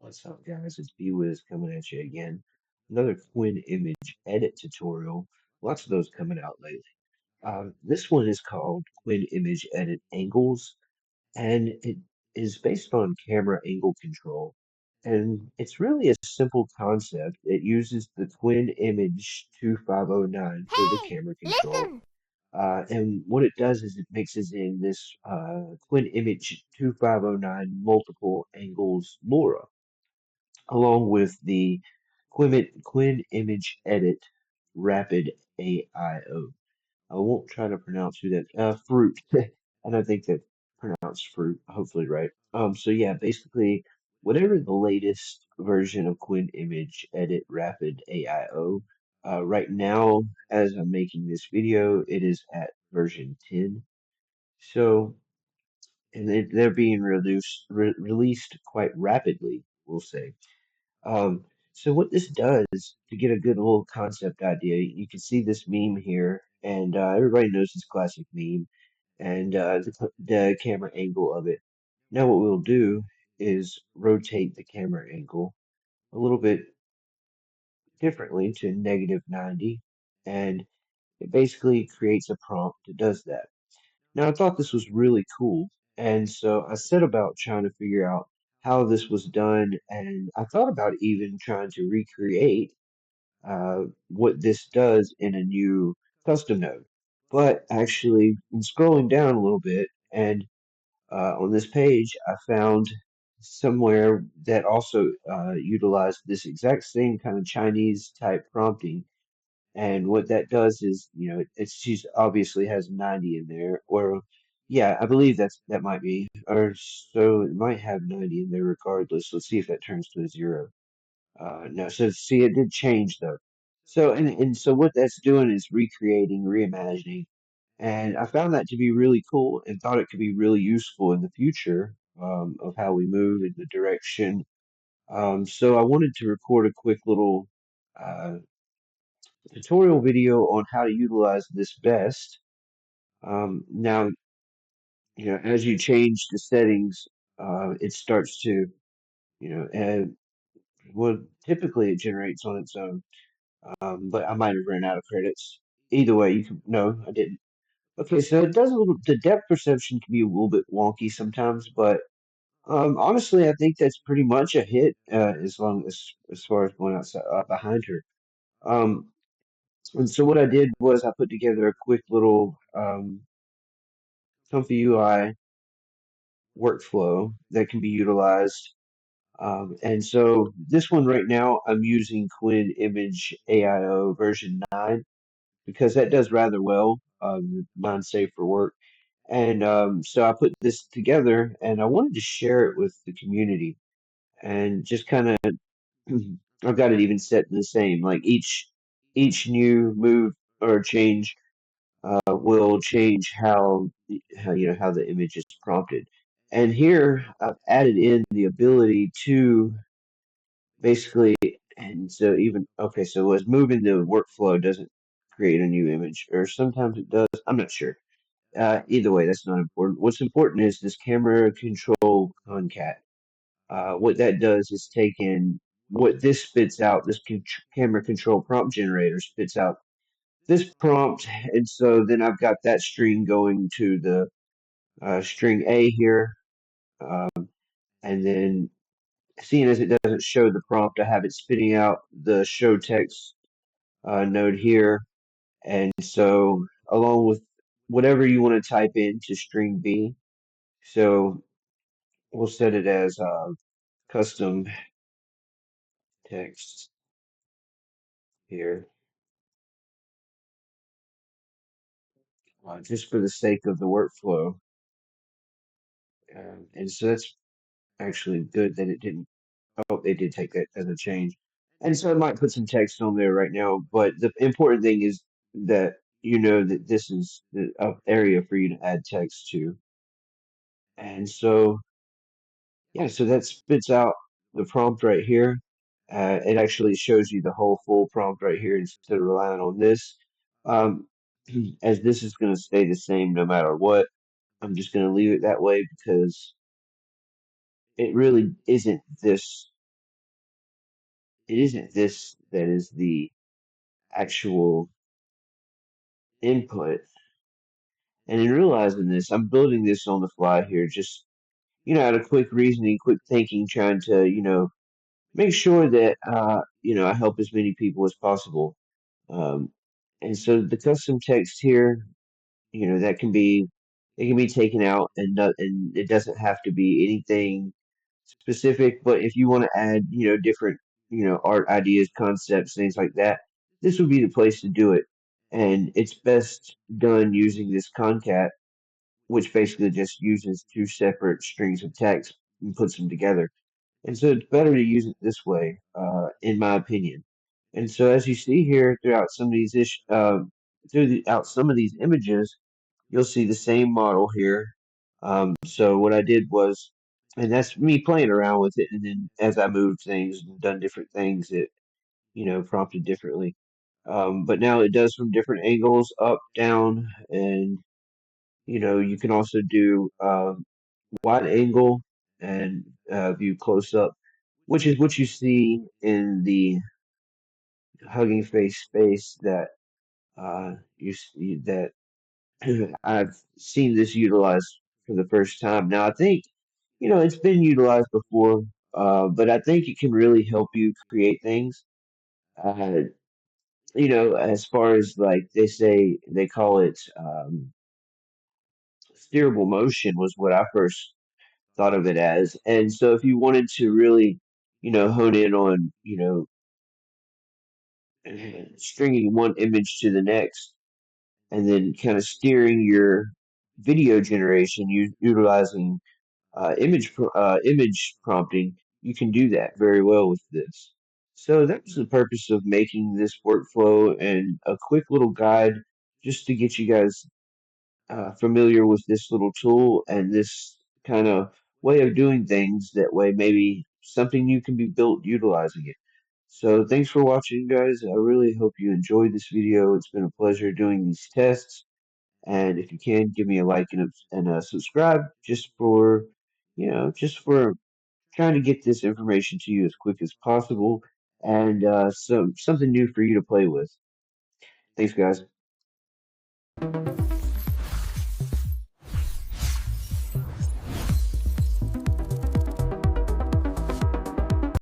What's up, guys? It's B-Wiz coming at you again. Another Qwen Image edit tutorial. Lots of those coming out lately. This one is called Qwen Image Edit Angles, and it is based on camera angle control. And it's really a simple concept. It uses the Qwen Image 2509 for the Hey, camera control. listen! And what it does is it mixes in this Qwen Image 2509 multiple angles LoRA along with the Qwen Image Edit Rapid AIO. I won't try to pronounce who that fruit. And I think that pronounced fruit, hopefully right. So yeah, basically whatever the latest version of Qwen Image Edit Rapid AIO. Right now, as I'm making this video, it is at version 10. So, and they're being released quite rapidly, we'll say. Um, so what this does to get a good little concept idea, you can see this meme here, and everybody knows this classic meme, and the camera angle of it. Now what we'll do is rotate the camera angle a little bit differently to -90, and it basically creates a prompt that does that. Now I thought this was really cool, and so I set about trying to figure out how this was done, and I thought about even trying to recreate what this does in a new custom node. But actually, in scrolling down a little bit, and on this page, I found somewhere that also utilized this exact same kind of Chinese type prompting. And what that does is, she's obviously has 90 in there, or yeah, I believe that might be, or so it might have 90 in there regardless. Let's see if that turns to a zero. No, so see, it did change though. So and so what that's doing is recreating, reimagining, and I found that to be really cool and thought it could be really useful in the future of how we move in the direction. So I wanted to record a quick little uh, tutorial video on how to utilize this best. Now, as you change the settings, it starts to, and well, typically it generates on its own. But I might have ran out of credits. Either way, you can, no, I didn't. Okay, so it does a little, the depth perception can be a little bit wonky sometimes, but honestly, I think that's pretty much a hit as long as far as going outside behind her. Um, and so what I did was I put together a quick little ComfyUI workflow that can be utilized. And so this one right now, I'm using Qwen Image AIO version 9 because that does rather well. Mine's safe for work. And so I put this together and I wanted to share it with the community and just kind of, I've got it even set to the same. Like each new move or change will change how the image is prompted. And here I've added in the ability to basically, and so even okay, so as moving the workflow doesn't create a new image, or sometimes it does. I'm not sure. Either way, that's not important. What's important is this camera control concat. What that does is take in what this spits out. This camera control prompt generator spits out this prompt, and so then I've got that string going to the string A here, and then seeing as it doesn't show the prompt, I have it spitting out the show text node here, and so along with whatever you want to type into string B. So we'll set it as custom text here, just for the sake of the workflow. And so that's actually good that it didn't. Oh, they did take that as a change. And so I might put some text on there right now, but the important thing is that you know that this is the area for you to add text to. And so, yeah, so that spits out the prompt right here. It actually shows you the whole full prompt right here instead of relying on this. Um, as this is going to stay the same no matter what, I'm just going to leave it that way because it really isn't this. it isn't this that is the actual input. And in realizing this, I'm building this on the fly here, just, out of quick reasoning, quick thinking, trying to, make sure that, I help as many people as possible. Um, and so the custom text here, that it can be taken out and it doesn't have to be anything specific, but if you want to add, different, art ideas, concepts, things like that, this would be the place to do it. And it's best done using this concat, which basically just uses two separate strings of text and puts them together. And so it's better to use it this way, in my opinion. And so as you see here throughout some of these throughout some of these images, you'll see the same model here. So what I did was, and that's me playing around with it, and then as I moved things and done different things, it, prompted differently. But now it does from different angles, up, down, and you can also do wide angle and view close up, which is what you see in the Hugging Face space that you see that I've seen this utilized for the first time. Now I think it's been utilized before, but I think it can really help you create things. Uh, as far as like they call it steerable motion was what I first thought of it as. And so if you wanted to really, hone in on, stringing one image to the next and then kind of steering your video generation utilizing image prompting, you can do that very well with this. So that was the purpose of making this workflow and a quick little guide just to get you guys familiar with this little tool and this kind of way of doing things. That way, maybe something new can be built utilizing it. So thanks for watching, guys. I really hope you enjoyed this video. It's been a pleasure doing these tests. And if you can, give me a like and a subscribe just for, just for trying to get this information to you as quick as possible and something new for you to play with. Thanks, guys.